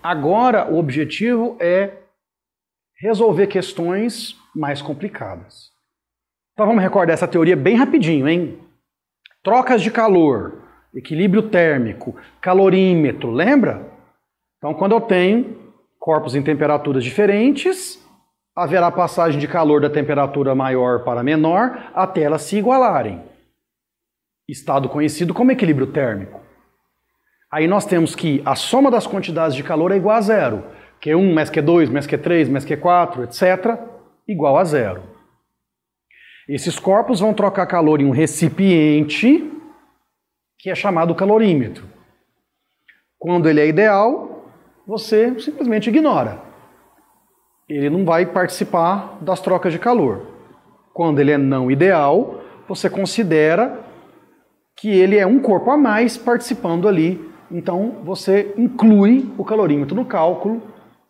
Agora, o objetivo é resolver questões mais complicadas. Então vamos recordar essa teoria bem rapidinho, hein? Trocas de calor, equilíbrio térmico, calorímetro, lembra? Então quando eu tenho corpos em temperaturas diferentes, haverá passagem de calor da temperatura maior para menor até elas se igualarem. Estado conhecido como equilíbrio térmico. Aí nós temos que a soma das quantidades de calor é igual a zero. Q1 mais Q2 mais Q3 mais Q4, etc., igual a zero. Esses corpos vão trocar calor em um recipiente que é chamado calorímetro. Quando ele é ideal, você simplesmente ignora. Ele não vai participar das trocas de calor. Quando ele é não ideal, você considera que ele é um corpo a mais participando ali. Então você inclui o calorímetro no cálculo,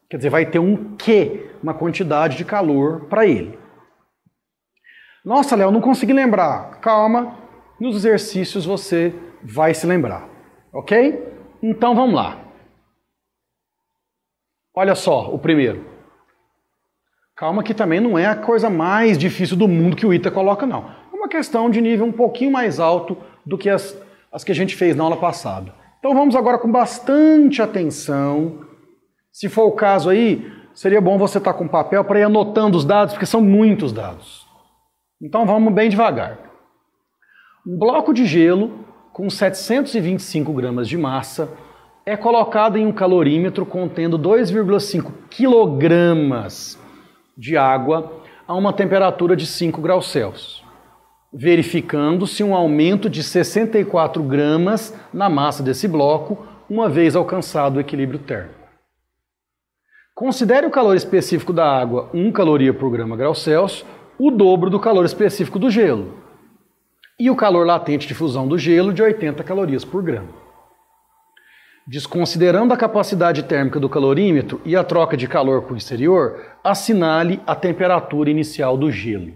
quer dizer, vai ter um Q, uma quantidade de calor para ele. Nossa, Léo, não consegui lembrar. Calma, nos exercícios você vai se lembrar, ok? Então vamos lá. Olha só, o primeiro. Calma que também não é a coisa mais difícil do mundo que o ITA coloca, não. É uma questão de nível um pouquinho mais alto do que as que a gente fez na aula passada. Então vamos agora com bastante atenção. Se for o caso aí, seria bom você estar com papel para ir anotando os dados, porque são muitos dados. Então vamos bem devagar. Um bloco de gelo com 725 gramas de massa é colocado em um calorímetro contendo 2,5 quilogramas de água a uma temperatura de 5 graus Celsius, verificando-se um aumento de 64 gramas na massa desse bloco, uma vez alcançado o equilíbrio térmico. Considere o calor específico da água 1 caloria por grama grau Celsius, o dobro do calor específico do gelo, e o calor latente de fusão do gelo de 80 calorias por grama. Desconsiderando a capacidade térmica do calorímetro e a troca de calor com o exterior, assinale a temperatura inicial do gelo.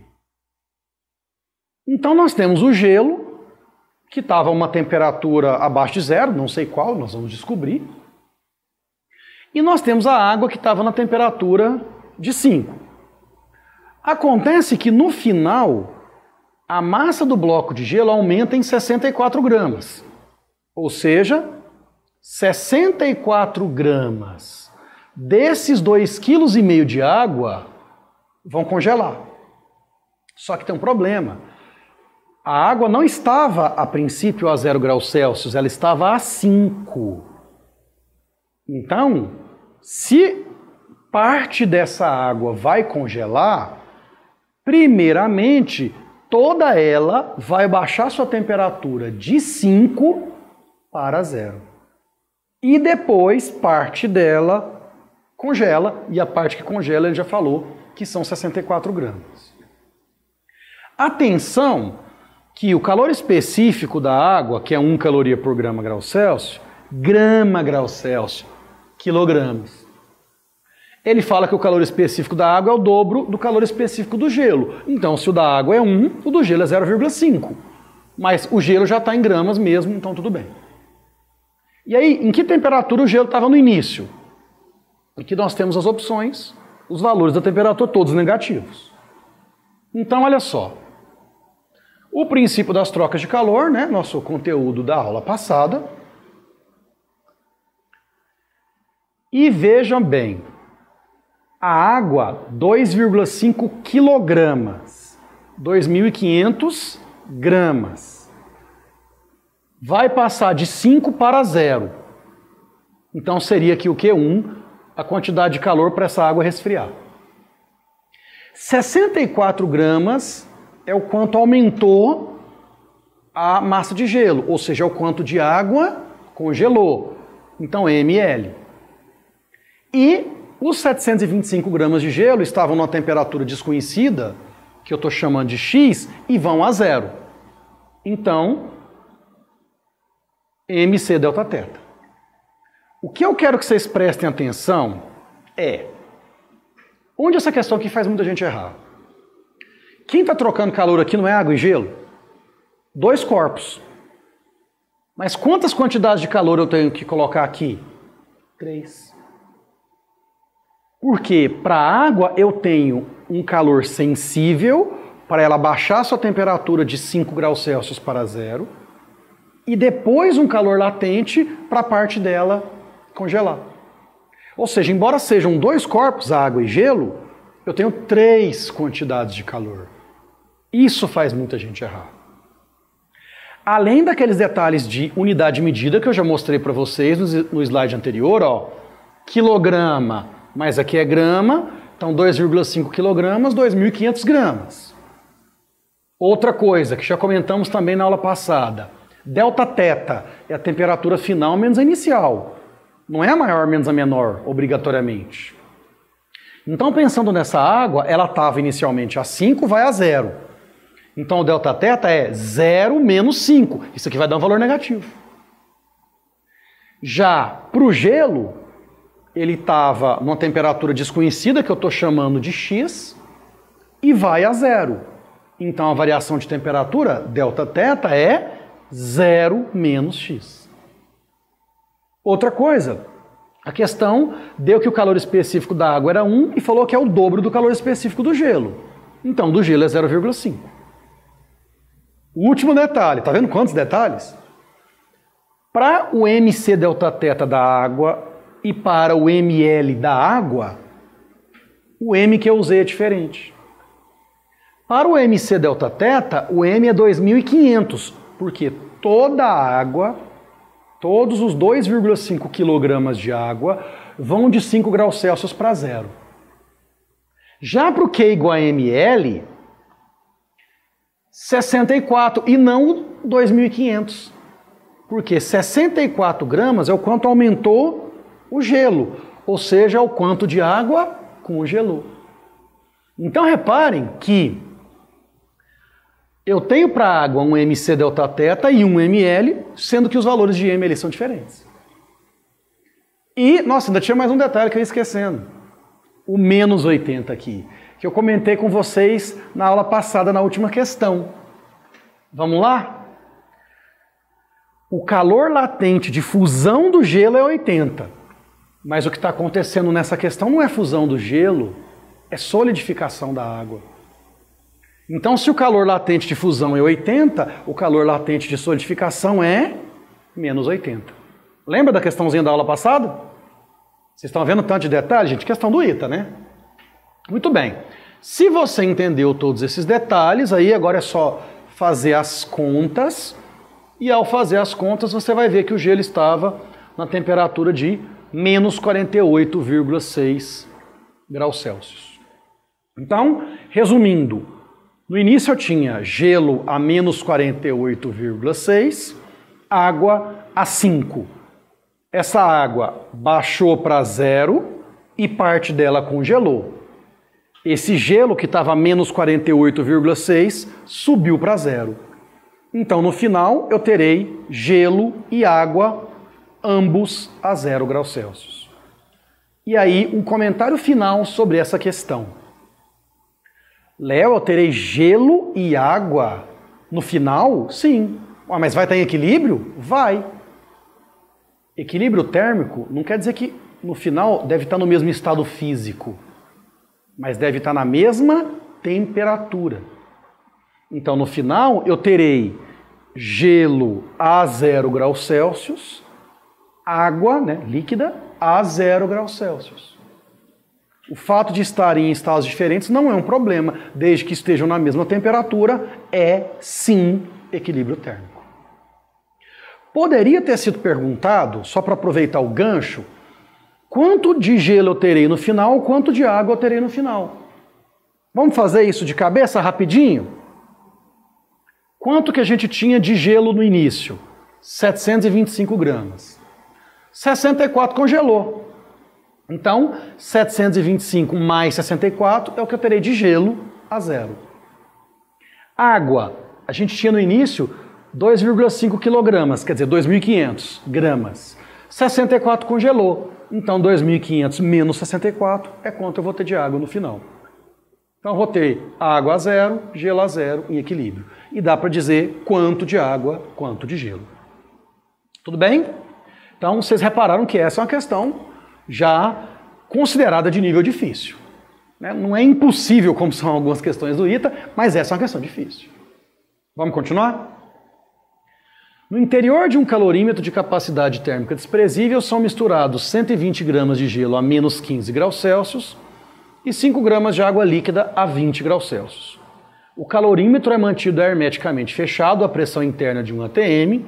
Então nós temos o gelo, que estava a uma temperatura abaixo de zero, não sei qual, nós vamos descobrir. E nós temos a água que estava na temperatura de 5. Acontece que no final, a massa do bloco de gelo aumenta em 64 gramas. Ou seja, 64 gramas desses 2,5 kg de água vão congelar. Só que tem um problema. A água não estava, a princípio, a 0 graus Celsius, ela estava a 5. Então, se parte dessa água vai congelar, primeiramente, toda ela vai baixar sua temperatura de 5 para 0. E depois, parte dela congela, e a parte que congela ele já falou que são 64 gramas. Atenção que o calor específico da água, que é 1 caloria por grama grau Celsius, quilogramas. Ele fala que o calor específico da água é o dobro do calor específico do gelo. Então, se o da água é 1, o do gelo é 0,5. Mas o gelo já está em gramas mesmo, então tudo bem. E aí, em que temperatura o gelo estava no início? Aqui nós temos as opções, os valores da temperatura todos negativos. Então, olha só. O princípio das trocas de calor, né, nosso conteúdo da aula passada. E vejam bem, a água, 2,5 quilogramas, 2.500 gramas, vai passar de 5 para 0. Então seria aqui o Q1, a quantidade de calor para essa água resfriar. 64 gramas é o quanto aumentou a massa de gelo, ou seja, é o quanto de água congelou. Então ml. E os 725 gramas de gelo estavam numa temperatura desconhecida, que eu estou chamando de X, e vão a 0. Então, MC delta θ. O que eu quero que vocês prestem atenção é onde essa questão aqui faz muita gente errar. Quem está trocando calor aqui não é água e gelo? 2 corpos. Mas quantas quantidades de calor eu tenho que colocar aqui? 3. Porque para a água eu tenho um calor sensível para ela baixar sua temperatura de 5 graus Celsius para zero e depois um calor latente para a parte dela congelar. Ou seja, embora sejam dois corpos, água e gelo, eu tenho 3 quantidades de calor. Isso faz muita gente errar. Além daqueles detalhes de unidade de medida que eu já mostrei para vocês no slide anterior, ó, quilograma, mas aqui é grama, então 2,5 quilogramas, 2.500 gramas. Outra coisa que já comentamos também na aula passada, delta teta é a temperatura final menos a inicial. Não é a maior menos a menor, obrigatoriamente. Então, pensando nessa água, ela estava inicialmente a 5, vai a 0. Então, o delta teta é 0 menos 5. Isso aqui vai dar um valor negativo. Já para o gelo, ele estava numa temperatura desconhecida, que eu estou chamando de x, e vai a 0. Então, a variação de temperatura, delta teta, é 0 menos x. Outra coisa, a questão deu que o calor específico da água era 1 e falou que é o dobro do calor específico do gelo. Então, do gelo é 0,5. O último detalhe, tá vendo quantos detalhes? Para o mc delta teta da água e para o ml da água, o m que eu usei é diferente. Para o mc delta teta, o m é 2.500, porque toda a água, todos os 2,5 kg de água vão de 5 graus Celsius para 0. Já para o Q igual a ml, 64 e não 2.500. Porque 64 gramas é o quanto aumentou o gelo, ou seja, é o quanto de água congelou. Então reparem que eu tenho para a água um mc delta teta e um ml, sendo que os valores de m são diferentes. E, nossa, ainda tinha mais um detalhe que eu ia esquecendo. O menos 80 aqui, que eu comentei com vocês na aula passada, na última questão. Vamos lá? O calor latente de fusão do gelo é 80. Mas o que está acontecendo nessa questão não é fusão do gelo, é solidificação da água. Então, se o calor latente de fusão é 80, o calor latente de solidificação é menos 80. Lembra da questãozinha da aula passada? Vocês estão vendo tanto de detalhe, gente? Questão do ITA, né? Muito bem. Se você entendeu todos esses detalhes, aí agora é só fazer as contas. E ao fazer as contas, você vai ver que o gelo estava na temperatura de menos 48,6 graus Celsius. Então, resumindo, no início eu tinha gelo a menos 48,6, água a 5. Essa água baixou para 0 e parte dela congelou. Esse gelo que estava a menos 48,6 subiu para 0. Então no final eu terei gelo e água, ambos a 0 graus Celsius. E aí um comentário final sobre essa questão. Léo, eu terei gelo e água no final? Sim. Mas vai estar em equilíbrio? Vai. Equilíbrio térmico não quer dizer que no final deve estar no mesmo estado físico, mas deve estar na mesma temperatura. Então no final eu terei gelo a 0 graus Celsius, água, né, líquida, a 0 graus Celsius. O fato de estarem em estados diferentes não é um problema, desde que estejam na mesma temperatura, é sim equilíbrio térmico. Poderia ter sido perguntado, só para aproveitar o gancho, quanto de gelo eu terei no final, quanto de água eu terei no final. Vamos fazer isso de cabeça rapidinho? Quanto que a gente tinha de gelo no início? 725 gramas. 64 congelou. Então, 725 mais 64 é o que eu terei de gelo a 0. Água, a gente tinha no início 2,5 quilogramas, quer dizer, 2.500 gramas. 64 congelou, então 2.500 menos 64 é quanto eu vou ter de água no final. Então eu vou ter água a 0, gelo a 0 em equilíbrio. E dá para dizer quanto de água, quanto de gelo. Tudo bem? Então vocês repararam que essa é uma questão já considerada de nível difícil. Não é impossível, como são algumas questões do ITA, mas essa é uma questão difícil. Vamos continuar? No interior de um calorímetro de capacidade térmica desprezível são misturados 120 gramas de gelo a menos 15 graus Celsius e 5 gramas de água líquida a 20 graus Celsius. O calorímetro é mantido hermeticamente fechado à pressão interna de 1 atm,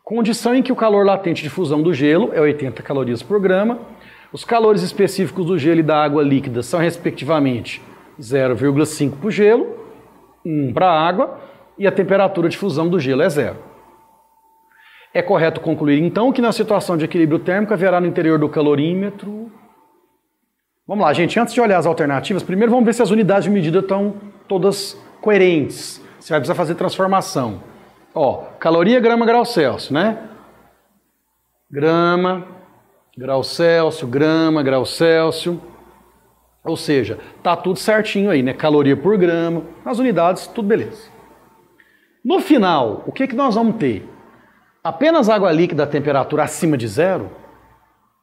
condição em que o calor latente de fusão do gelo é 80 calorias por grama. Os calores específicos do gelo e da água líquida são, respectivamente, 0,5 para o gelo, 1 para a água, e a temperatura de fusão do gelo é 0. É correto concluir, então, que na situação de equilíbrio térmico haverá no interior do calorímetro... Vamos lá, gente, antes de olhar as alternativas, primeiro vamos ver se as unidades de medida estão todas coerentes. Você vai precisar fazer transformação. Ó, caloria, grama, grau Celsius, né? Grama, grau Celsius, grama, grau Celsius. Ou seja, tá tudo certinho aí, né? Caloria por grama, as unidades, tudo beleza. No final, o que nós vamos ter? Apenas água líquida a temperatura acima de 0,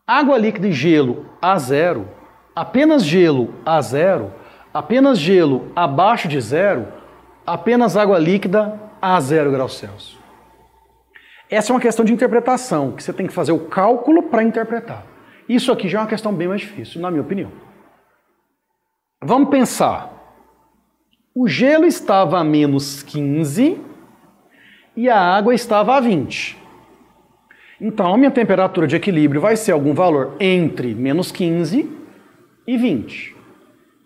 água líquida e gelo a 0, apenas gelo a 0, apenas gelo abaixo de 0, apenas água líquida a 0 graus Celsius. Essa é uma questão de interpretação, que você tem que fazer o cálculo para interpretar. Isso aqui já é uma questão bem mais difícil, na minha opinião. Vamos pensar. O gelo estava a menos 15 e a água estava a 20. Então, a minha temperatura de equilíbrio vai ser algum valor entre menos 15 e 20.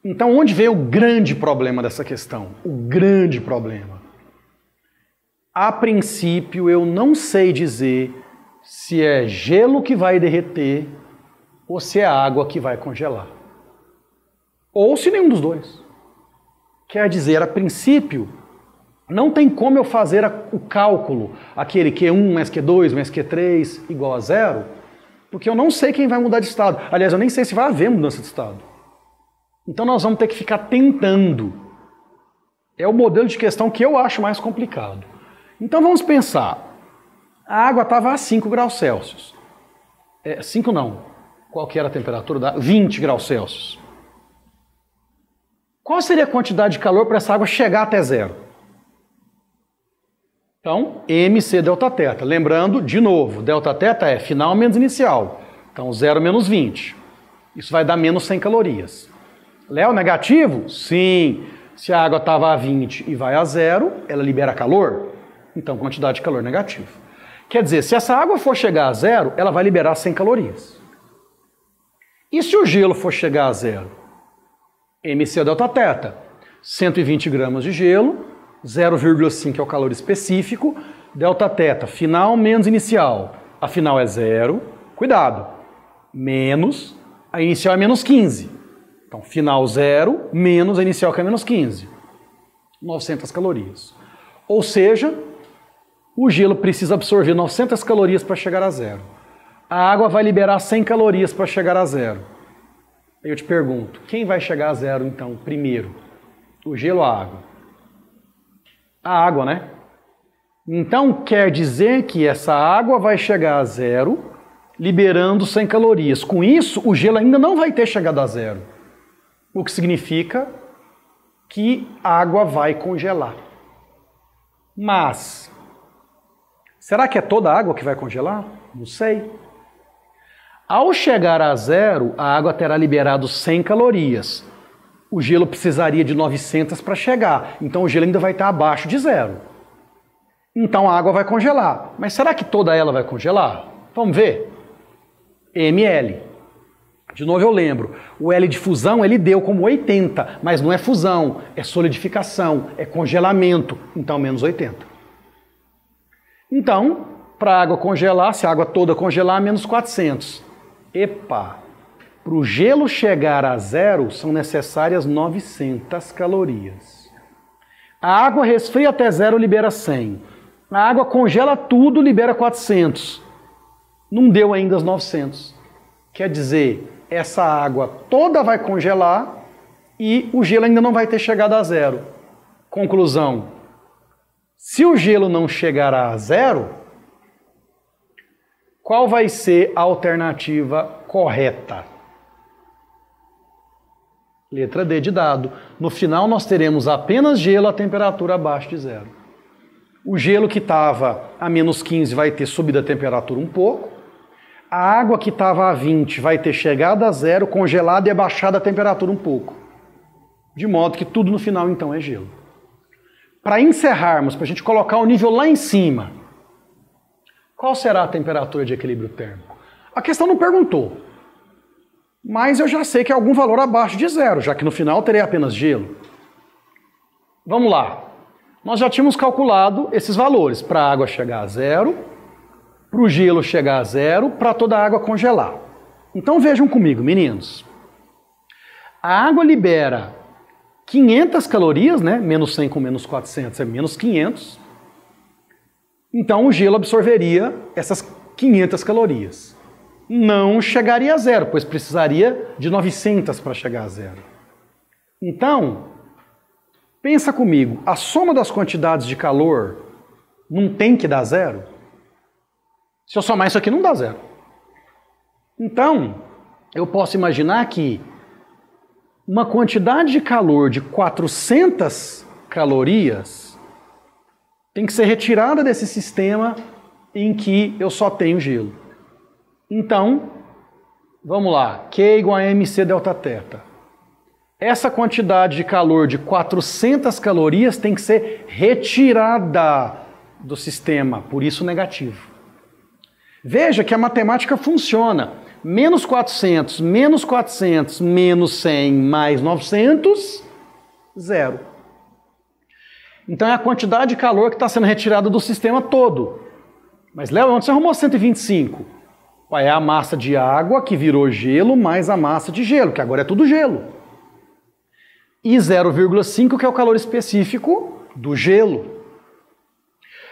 Então, onde vem o grande problema dessa questão? O grande problema. A princípio, eu não sei dizer se é gelo que vai derreter ou se é água que vai congelar. Ou se nenhum dos dois. Quer dizer, a princípio, não tem como eu fazer o cálculo, aquele Q1 mais Q2 mais Q3 igual a 0, porque eu não sei quem vai mudar de estado. Aliás, eu nem sei se vai haver mudança de estado. Então nós vamos ter que ficar tentando. É o modelo de questão que eu acho mais complicado. Então vamos pensar. A água estava a 5 graus Celsius. 5 não. Qual que era a temperatura? 20 graus Celsius. Qual seria a quantidade de calor para essa água chegar até 0? Então, MC Δθ. Lembrando, de novo, Δθ é final menos inicial. Então, 0 menos 20. Isso vai dar menos 100 calorias. Léo, negativo? Sim. Se a água estava a 20 e vai a 0, ela libera calor. Então, quantidade de calor negativa. Quer dizer, se essa água for chegar a 0, ela vai liberar 100 calorias. E se o gelo for chegar a 0? MC Δθ. 120 gramas de gelo, 0,5 é o calor específico, Δθ, final menos inicial. A final é 0, cuidado, menos, a inicial é menos 15. Então, final 0, menos a inicial que é menos 15. 900 calorias. Ou seja, o gelo precisa absorver 900 calorias para chegar a 0. A água vai liberar 100 calorias para chegar a 0. Aí eu te pergunto, quem vai chegar a 0 então primeiro? O gelo ou a água? A água, né? Então quer dizer que essa água vai chegar a 0, liberando 100 calorias. Com isso, o gelo ainda não vai ter chegado a 0. O que significa que a água vai congelar. Mas, será que é toda a água que vai congelar? Não sei. Ao chegar a 0, a água terá liberado 100 calorias. O gelo precisaria de 900 para chegar, então o gelo ainda vai estar abaixo de 0. Então a água vai congelar. Mas será que toda ela vai congelar? Vamos ver. ml. De novo eu lembro, o L de fusão ele deu como 80, mas não é fusão, é solidificação, é congelamento, então menos 80. Então, para a água congelar, se a água toda congelar, menos 400. Epa! Para o gelo chegar a 0, são necessárias 900 calorias. A água resfria até 0, libera 100. A água congela tudo, libera 400. Não deu ainda as 900. Quer dizer, essa água toda vai congelar e o gelo ainda não vai ter chegado a 0. Conclusão. Se o gelo não chegar a 0, qual vai ser a alternativa correta? Letra D de dado. No final nós teremos apenas gelo a temperatura abaixo de zero. O gelo que estava a menos 15 vai ter subido a temperatura um pouco. A água que estava a 20 vai ter chegado a zero, congelado e abaixado a temperatura um pouco. De modo que tudo no final então é gelo. Para encerrarmos, para a gente colocar o nível lá em cima, qual será a temperatura de equilíbrio térmico? A questão não perguntou. Mas eu já sei que é algum valor abaixo de zero, já que no final terei apenas gelo. Vamos lá. Nós já tínhamos calculado esses valores para a água chegar a zero, para o gelo chegar a zero, para toda a água congelar. Então vejam comigo, meninos. A água libera 500 calorias, né? Menos 100 com menos 400 é menos 500. Então o gelo absorveria essas 500 calorias. Não chegaria a zero, pois precisaria de 900 para chegar a zero. Então, pensa comigo, a soma das quantidades de calor não tem que dar zero? Se eu somar isso aqui, não dá zero. Então, eu posso imaginar que uma quantidade de calor de 400 calorias tem que ser retirada desse sistema em que eu só tenho gelo. Então, vamos lá, Q igual a mc delta θ. Essa quantidade de calor de 400 calorias tem que ser retirada do sistema, por isso negativo. Veja que a matemática funciona. Menos 400, menos 400, menos 100, mais 900, zero. Então é a quantidade de calor que está sendo retirada do sistema todo. Mas, Léo, onde você arrumou 125? É a massa de água que virou gelo mais a massa de gelo, que agora é tudo gelo. E 0,5 que é o calor específico do gelo.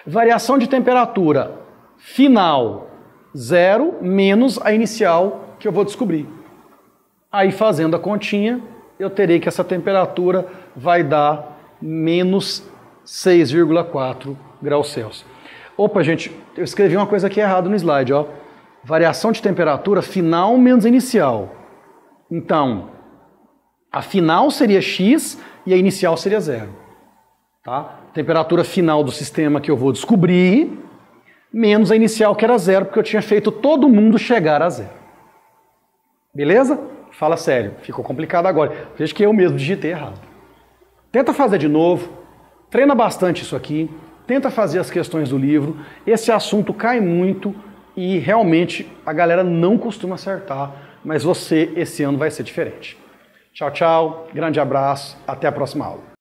Variação de temperatura final 0 menos a inicial que eu vou descobrir. Aí fazendo a continha, eu terei que essa temperatura vai dar menos 6,4 graus Celsius. Opa, gente, eu escrevi uma coisa aqui errada no slide, ó. Variação de temperatura final menos inicial. Então, a final seria x e a inicial seria 0. Tá? Temperatura final do sistema que eu vou descobrir, menos a inicial que era 0, porque eu tinha feito todo mundo chegar a 0. Beleza? Fala sério, ficou complicado agora. Veja que eu mesmo digitei errado. Tenta fazer de novo, treina bastante isso aqui, tenta fazer as questões do livro. Esse assunto cai muito e realmente a galera não costuma acertar, mas você esse ano vai ser diferente. Tchau, tchau, grande abraço, até a próxima aula.